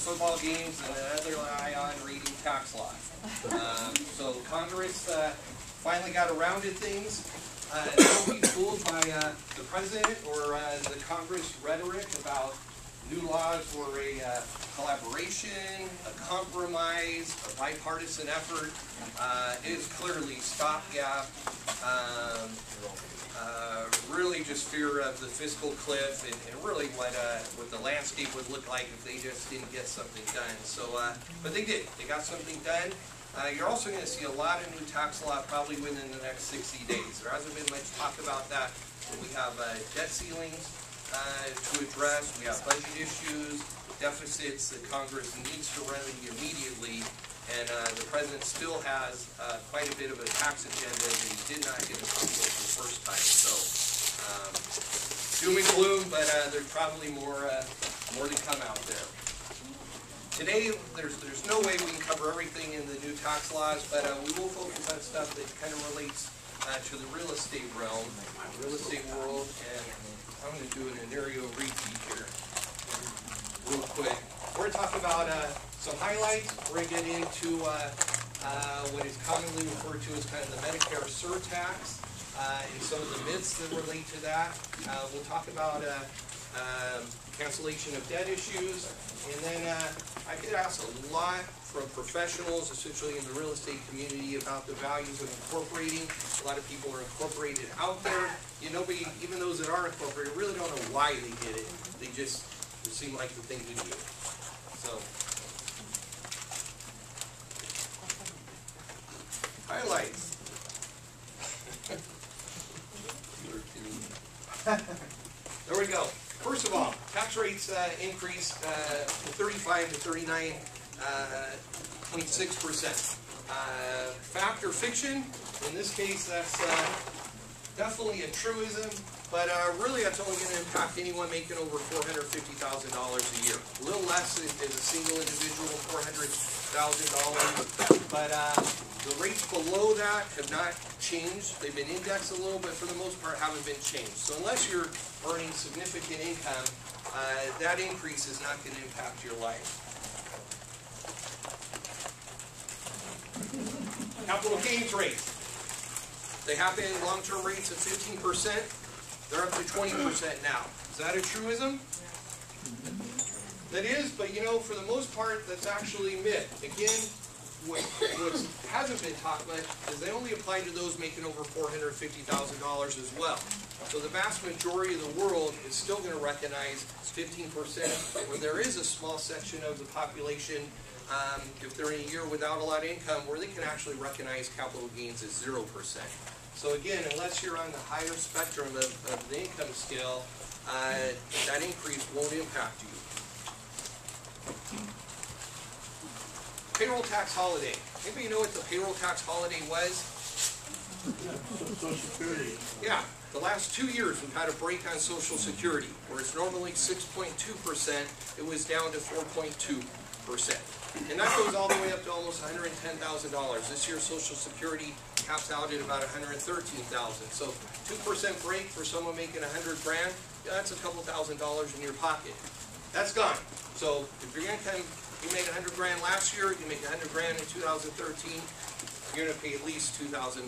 football games and another eye on reading tax law. So Congress finally got around to things. Don't be fooled by the president or the Congress rhetoric about new laws were a collaboration, a compromise, a bipartisan effort. It is clearly stopgap, really just fear of the fiscal cliff and really what the landscape would look like if they just didn't get something done. So, but they did. They got something done. You're also going to see a lot of new tax law probably within the next 60 days. There hasn't been much talk about that. But we have debt ceilings to address. We have budget issues, deficits that Congress needs to remedy immediately. And the president still has quite a bit of a tax agenda that he did not get accomplished the first time. So doom and gloom, but there's probably more to come out there. Today, there's no way we can cover everything in the new tax laws, but we will focus on stuff that kind of relates to the real estate realm, real estate world, and I'm going to do an scenario repeat here real quick. We're going to talk about some highlights. We're going to get into what is commonly referred to as kind of the Medicare surtax and some of the myths that relate to that. We'll talk about cancellation of debt issues, and then I get asked a lot from professionals, especially in the real estate community, about the values of incorporating. A lot of people are incorporated out there. Nobody, even those that are incorporated, really don't know why they did it. They just seem like the thing to do. So, highlights. There we go. First of all, tax rates increased from 35 to 39.6%. Fact or fiction? In this case, that's definitely a truism, but really that's only going to impact anyone making over $450,000 a year. A little less as a single individual, $400,000, but the rates below that have not changed. They've been indexed a little, but for the most part haven't been changed. So unless you're earning significant income, that increase is not going to impact your life. Capital gains rates. They have been long-term rates of 15%. They're up to 20% now. Is that a truism? That is, but for the most part, that's actually myth. Again, what hasn't been taught much is they only apply to those making over $450,000 as well. So the vast majority of the world is still going to recognize 15%, where there is a small section of the population, if they're in a year without a lot of income, where they can actually recognize capital gains as 0%. So again, unless you're on the higher spectrum of the income scale, that increase won't impact you. Payroll tax holiday. Anybody know what the payroll tax holiday was? Social Security. Yeah. The last 2 years we've had a break on Social Security. Where it's normally 6.2%, it was down to 4.2%. And that goes all the way up to almost $110,000. This year Social Security caps out at about $113,000. So 2% break for someone making $100 grand, yeah, that's a couple $1,000s in your pocket. That's gone. So if your income, you made $100 grand last year, you make $100 grand in 2013, you're going to pay at least $2,000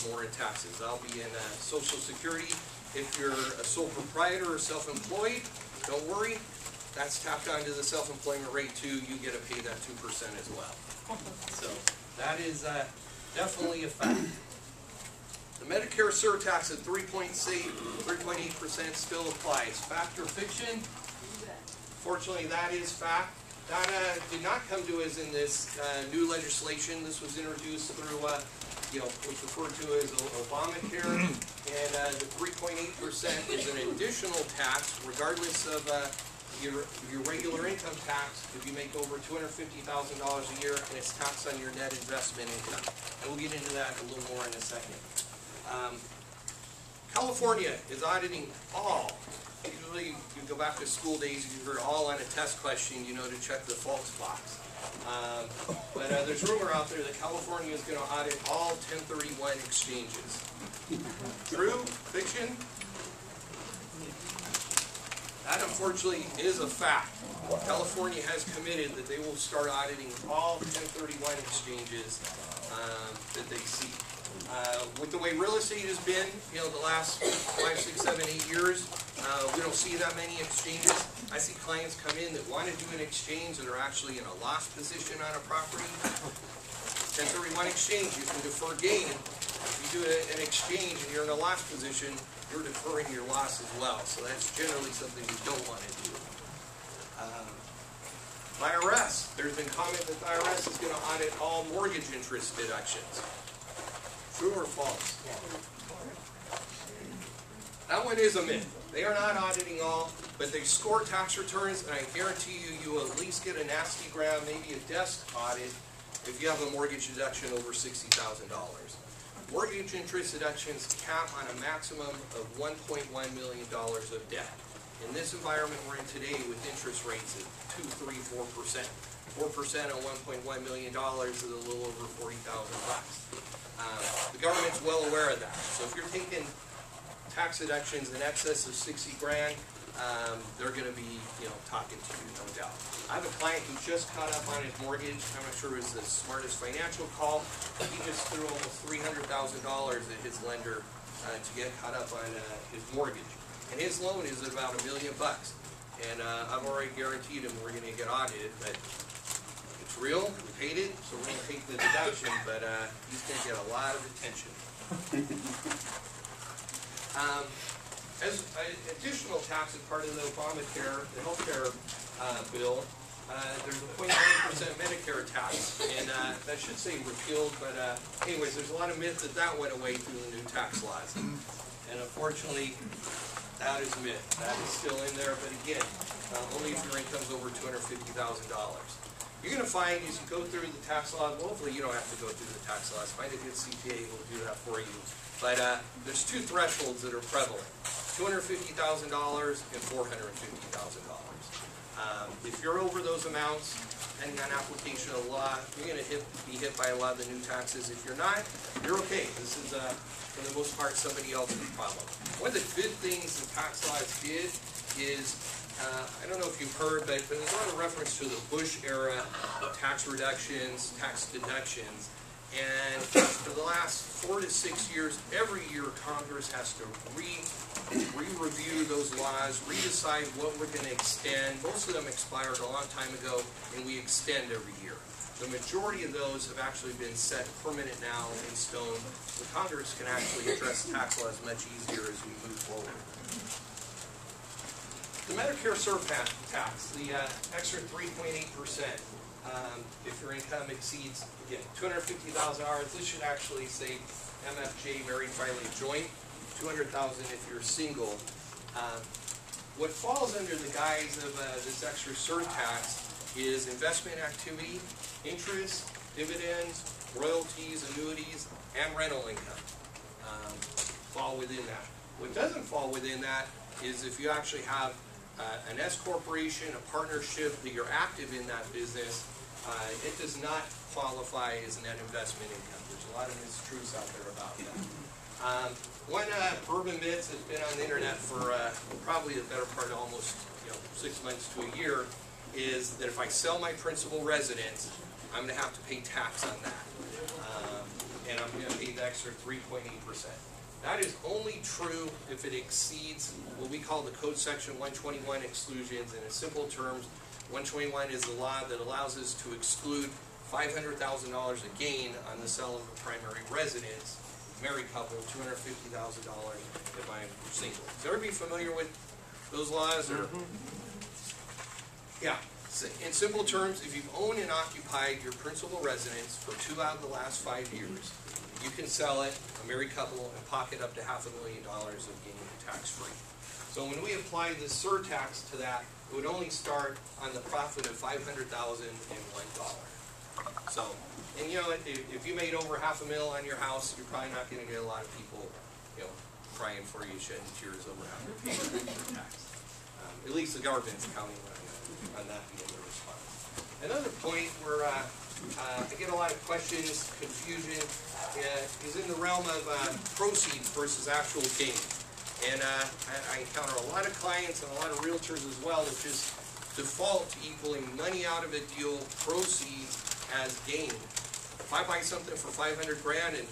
more in taxes. That'll be in Social Security. If you're a sole proprietor or self-employed, don't worry. That's tapped onto the self-employment rate too. You get to pay that 2% as well. So that is definitely a fact. The Medicare surtax at 3.8% still applies. Fact or fiction? Fortunately, that is fact. That did not come to us in this new legislation. This was introduced through, what's referred to as Obamacare, and the 3.8% is an additional tax, regardless of your regular income tax. If you make over $250,000 a year, and it's taxed on your net investment income. And we'll get into that a little more in a second. California is auditing all. Usually, you go back to school days, you heard all on a test question, to check the false box. But there's rumor out there that California is going to audit all 1031 exchanges. True? Fiction? That unfortunately is a fact. California has committed that they will start auditing all 1031 exchanges that they see. With the way real estate has been, the last 5, 6, 7, 8 years, we don't see that many exchanges. I see clients come in that want to do an exchange that are actually in a loss position on a property. 1031 exchange, you can defer gain. If you do an exchange and you're in a loss position, you're deferring your loss as well. So that's generally something you don't want to do. IRS, there's been comment that the IRS is going to audit all mortgage interest deductions. True or false? That one is a myth. They are not auditing all, but they score tax returns, and I guarantee you, you will at least get a nasty gram, maybe a desk audit, if you have a mortgage deduction over $60,000. Mortgage interest deductions cap on a maximum of $1.1 million of debt. In this environment we're in today with interest rates at 2, 3, 4%. 4% on $1.1 million is a little over $40,000. The government's well aware of that. So if you're taking tax deductions in excess of 60 grand, they're going to be, talking to you, no doubt. I have a client who just caught up on his mortgage. I'm not sure it was the smartest financial call. He just threw almost $300,000 at his lender to get caught up on his mortgage. And his loan is about $1 million. And I've already guaranteed him we're going to get audited, but it's real. We paid it, so we're going to take the deduction, but he's going to get a lot of attention. As additional tax as part of the Obamacare, the healthcare bill, there's a 0.9% Medicare tax, and that should say repealed, but anyways, there's a lot of myth that that went away through the new tax laws. And unfortunately, that is a myth. That is still in there, but again, only if your income's over $250,000. You're going to find as you go through the tax laws, well, hopefully you don't have to go through the tax laws. Find a good CPA who will do that for you. But there's two thresholds that are prevalent, $250,000 and $450,000. If you're over those amounts, depending on application of law, you're going to be hit by a lot of the new taxes. If you're not, you're okay. This is, for the most part, somebody else's problem. One of the good things the tax laws did is, I don't know if you've heard, but there's a lot of reference to the Bush era tax reductions, tax deductions. And for the last 4 to 6 years, every year Congress has to re-review those laws, re-decide what we're going to extend. Most of them expired a long time ago, and we extend every year. The majority of those have actually been set permanent now in stone, so Congress can actually address tax laws much easier as we move forward. The Medicare surtax, the extra 3.8%. If your income exceeds, again, $250,000, this should actually say MFJ, married, filing joint, $200,000 if you're single. What falls under the guise of this extra surtax is investment activity, interest, dividends, royalties, annuities, and rental income fall within that. What doesn't fall within that is if you actually have an S corporation, a partnership, that you're active in that business, it does not qualify as net investment income. There's a lot of mistruths out there about that. One urban myth that's been on the internet for probably the better part of almost 6 months to a year is that if I sell my principal residence, I'm going to have to pay tax on that. And I'm going to pay the extra 3.8%. That is only true if it exceeds what we call the Code Section 121 exclusions. And in simple terms, 121 is the law that allows us to exclude $500,000 of gain on the sale of a primary residence. Married couple, $250,000 if I'm single. Is everybody familiar with those laws? Or? Yeah. So in simple terms, if you've owned and occupied your principal residence for 2 out of the last 5 years, you can sell it, a married couple, and pocket up to $500,000 of gain tax-free. So when we apply the surtax to that, it would only start on the profit of $500,000 and $1. So, and if you made over $500,000 on your house, you're probably not going to get a lot of people, crying for you, shedding tears over having to pay your tax. At least the government's counting on that being the response. Another point where I get a lot of questions, confusion, is in the realm of proceeds versus actual gain. And I encounter a lot of clients and a lot of realtors as well that just default to equaling money out of a deal proceeds as gain. If I buy something for 500 grand and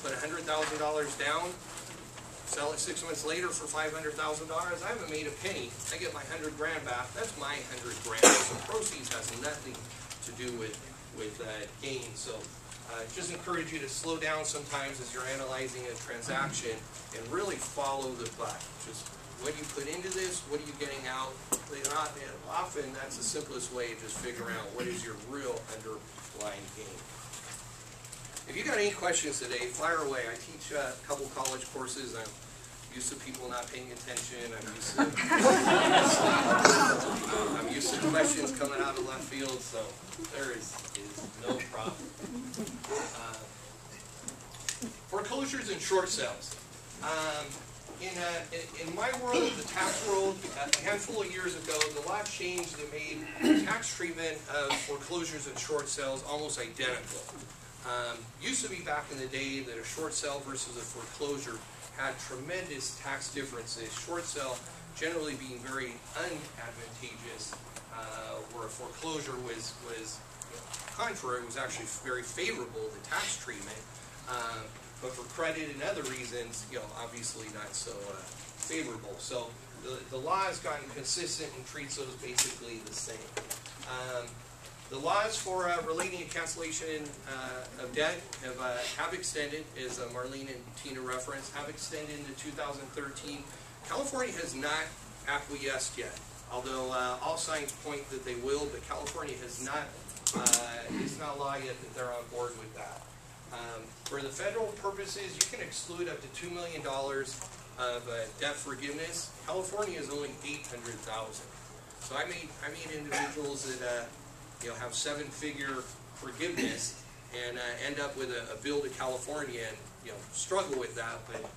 put $100,000 down, sell it 6 months later for $500,000, I haven't made a penny. I get my 100 grand back. That's my 100 grand. So proceeds has nothing to do with gain. So just encourage you to slow down sometimes as you're analyzing a transaction and really follow the buck. Just what you put into this, what are you getting out? Often that's the simplest way of just figuring out what is your real underlying gain. If you got any questions today, fire away. I teach a couple college courses. I'm used to people not paying attention. I'm used to questions coming out of left field, so there is no problem. Foreclosures and short sales. In my world, the tax world, a handful of years ago, the law changed that made tax treatment of foreclosures and short sales almost identical. Used to be back in the day that a short sale versus a foreclosure had tremendous tax differences. Short sale generally being very unadvantageous, where a foreclosure was contrary, was actually very favorable, the tax treatment. But for credit and other reasons, obviously not so favorable. So the law has gotten consistent and treats those basically the same. The laws for relating to cancellation of debt have extended, as Marlene and Tina referenced, have extended into 2013. California has not acquiesced yet, although all signs point that they will, but California has not, it's not law yet that they're on board with that. For the federal purposes, you can exclude up to $2 million of debt forgiveness. California is only $800,000. So I meet individuals that have seven-figure forgiveness and end up with a bill to California and struggle with that. But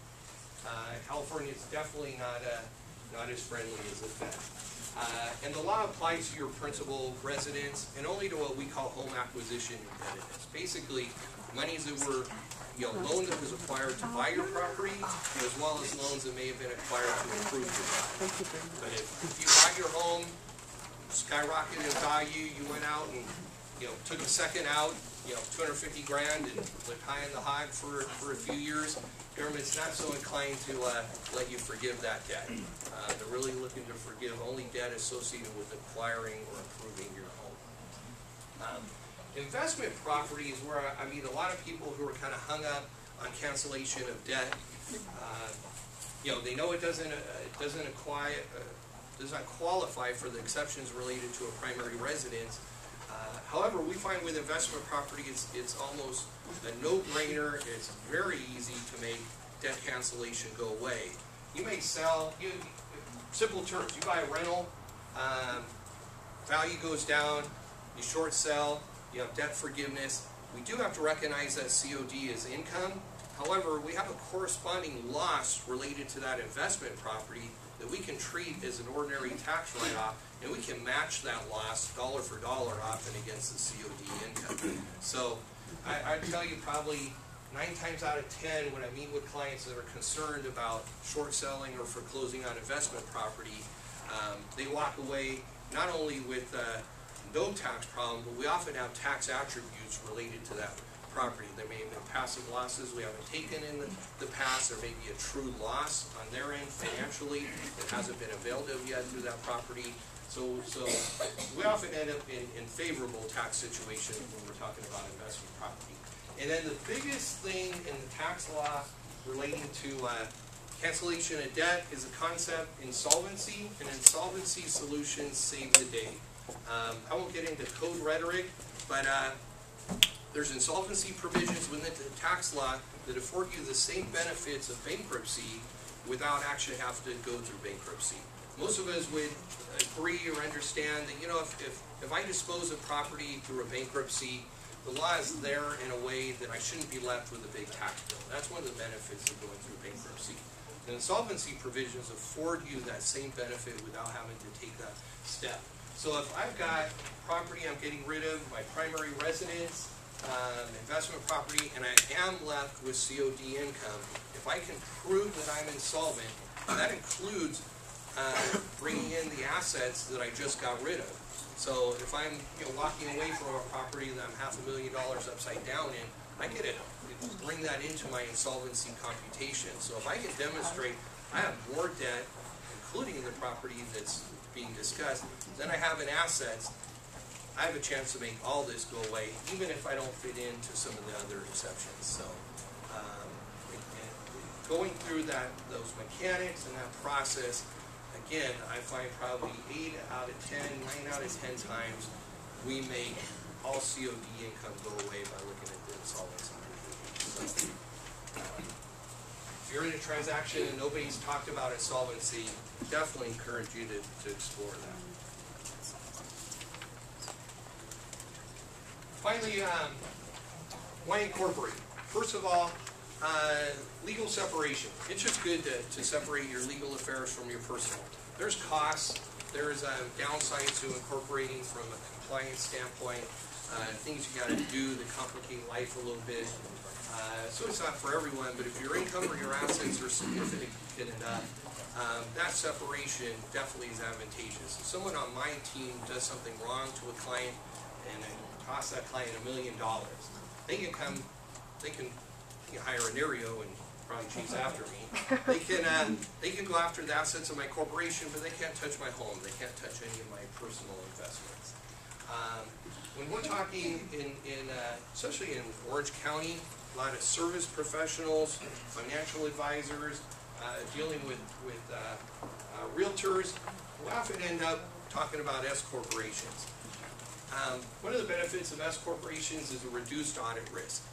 California is definitely not as friendly as the Fed. And the law applies to your principal residence and only to what we call home acquisition indebtedness. Basically, monies that were, loan that was acquired to buy your property, as well as loans that may have been acquired to improve your property. But if you bought your home, skyrocketed in value, you went out and, took a second out, 250 grand and lived high in the hog for a few years, government's not so inclined to let you forgive that debt. They're really looking to forgive only debt associated with acquiring or improving your home. Investment property is where I meet a lot of people who are kind of hung up on cancellation of debt. They know it doesn't qualify for the exceptions related to a primary residence. However, we find with investment property, it's almost a no-brainer. It's very easy to make debt cancellation go away. You may sell, simple terms, you buy a rental, value goes down, you short sell, you have debt forgiveness. We do have to recognize that COD is income. However, we have a corresponding loss related to that investment property that we can treat as an ordinary tax write-off, and we can match that loss dollar for dollar often against the COD income. So I'd tell you probably 9 times out of 10 when I meet with clients that are concerned about short selling or foreclosing on investment property, they walk away not only with no tax problem, but we often have tax attributes related to that property. There may have been passive losses we haven't taken in the past. There may be a true loss on their end financially that hasn't been availed of yet through that property. So we often end up in favorable tax situations when we're talking about investment property. And then the biggest thing in the tax law relating to cancellation of debt is the concept insolvency, and insolvency solutions save the day. I won't get into code rhetoric, but there's insolvency provisions within the tax law that afford you the same benefits of bankruptcy without actually having to go through bankruptcy. Most of us would agree or understand that, if I dispose of property through a bankruptcy, the law is there in a way that I shouldn't be left with a big tax bill. That's one of the benefits of going through bankruptcy. The insolvency provisions afford you that same benefit without having to take that step. So if I've got property I'm getting rid of, my primary residence, investment property, and I am left with COD income, if I can prove that I'm insolvent, And that includes bringing in the assets that I just got rid of. So if I'm walking away from a property that I'm $500,000 upside down in, I get to bring that into my insolvency computation. So if I can demonstrate I have more debt, including in the property that's being discussed, than I have in assets, I have a chance to make all this go away, even if I don't fit into some of the other exceptions. So going through those mechanics and that process, again, I find probably 9 out of 10 times we make all COD income go away by looking at the insolvency provision. So, if you're in a transaction and nobody's talked about insolvency, definitely encourage you to explore that. Finally, why incorporate? First of all, legal separation. It's just good to separate your legal affairs from your personal. There's costs, there's downsides to incorporating from a compliance standpoint, things you got to do that complicate life a little bit. So it's not for everyone, but if your income or your assets are significant enough, that separation definitely is advantageous. If someone on my team does something wrong to a client and I cost that client $1 million, they can hire an Aereo and probably chase after me. They can go after the assets of my corporation, but they can't touch my home. They can't touch any of my personal investments. When we're talking especially in Orange County, a lot of service professionals, financial advisors, dealing with realtors, we often end up talking about S corporations. One of the benefits of S corporations is a reduced audit risk.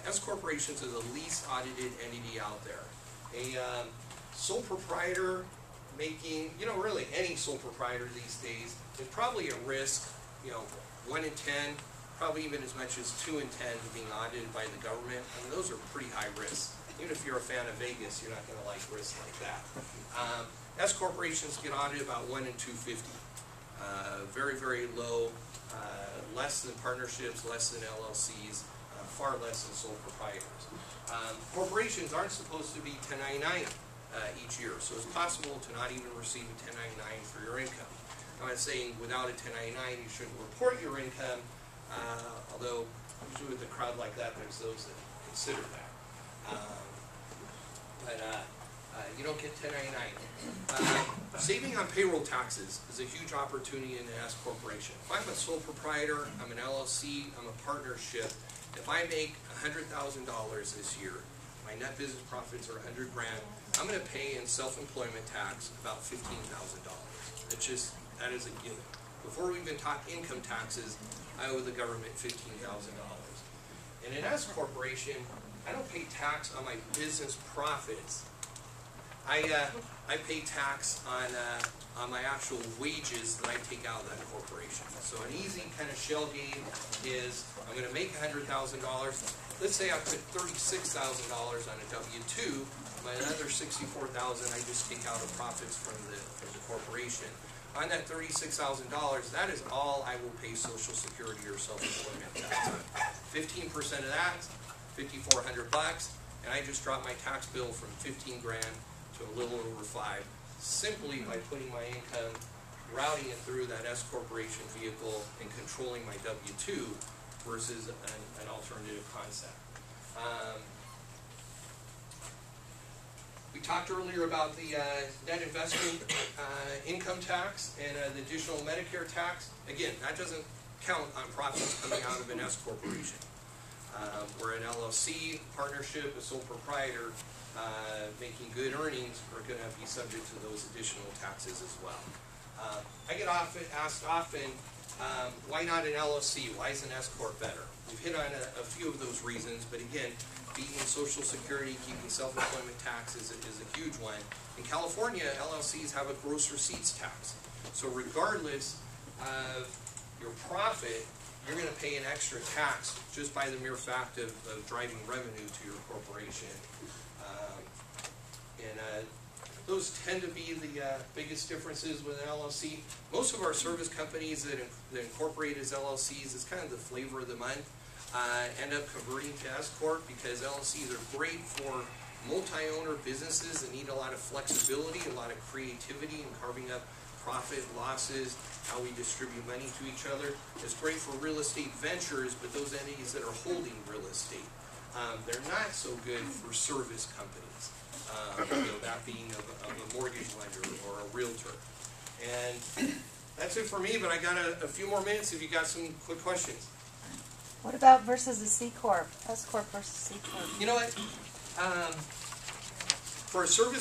S corporations are the least audited entity out there. A sole proprietor making, really any sole proprietor these days is probably at risk, 1 in 10, probably even as much as 2 in 10 being audited by the government. I mean, those are pretty high risks. Even if you're a fan of Vegas, you're not going to like risks like that. S corporations get audited about 1 in 250. Very, very low, less than partnerships, less than LLCs, far less than sole proprietors. Corporations aren't supposed to be 1099 each year, so it's possible to not even receive a 1099 for your income. I'm not saying without a 1099 you shouldn't report your income, although usually with a crowd like that, there's those that consider that. You don't get 1099. Saving on payroll taxes is a huge opportunity in an S corporation. If I'm a sole proprietor, I'm an LLC, I'm a partnership, if I make $100,000 this year, my net business profits are $100 grand, I'm going to pay in self-employment tax about $15,000. That is a given. Before we even talk income taxes, I owe the government $15,000. In an S corporation, I don't pay tax on my business profits. I pay tax on my actual wages that I take out of that corporation. So an easy kind of shell game is I'm going to make $100,000. Let's say I put $36,000 on a W-2. My other $64,000 I just take out of profits from the corporation. On that $36,000, that is all I will pay Social Security or self-employment tax on. 15% of that, $5,400, and I just dropped my tax bill from 15 grand to a little over 5, simply by putting my income, routing it through that S corporation vehicle and controlling my W-2 versus an alternative concept. We talked earlier about the net investment income tax and the additional Medicare tax. Again, that doesn't count on profits coming out of an S corporation. Where an LLC, partnership, a sole proprietor, making good earnings are going to be subject to those additional taxes as well. I get asked often, why not an LLC? Why is an S corp better? We've hit on a few of those reasons, but again, beating Social Security, keeping self-employment taxes is a huge one. In California, LLCs have a gross receipts tax. So regardless of your profit, you're going to pay an extra tax just by the mere fact of driving revenue to your corporation. Those tend to be the biggest differences with an LLC. Most of our service companies that incorporate as LLCs is kind of the flavor of the month. End up converting to S Corp because LLCs are great for multi-owner businesses that need a lot of flexibility, a lot of creativity in carving up profit, losses, how we distribute money to each other. It's great for real estate ventures, but those entities that are holding real estate, they're not so good for service companies. That being of a mortgage lender or a realtor. And that's it for me, but I got a few more minutes if you got some quick questions. What about versus the C Corp? S Corp versus C Corp? You know what? For a service